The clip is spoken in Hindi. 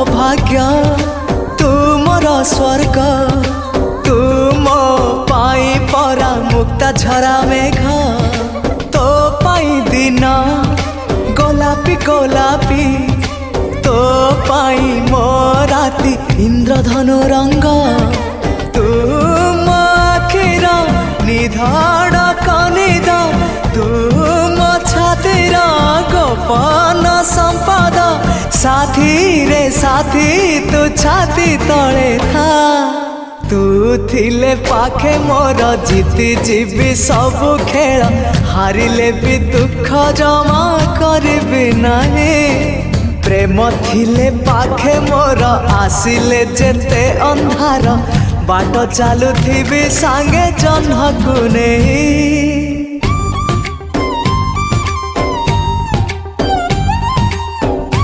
भाग्य तू मोर स्वर्ग तू मो पाई परा मुक्ता झरा मेघ तो पाई दिन गोलापी गोलापी तो पाई मो राती इंद्रधनु रंग तू मो आखिर निधाड़ कनिद तू मो छातीर गोपन संपद साथी रे साथी तू छाती तले था तू थिले पाखे मोर जीति जीवी सबु खेल हारिले भी दुख जमा करबी नहीं प्रेम थिले पाखे मोर आसिले जेते अंधार बाट चलुथी सांगे जह्न को नहीं।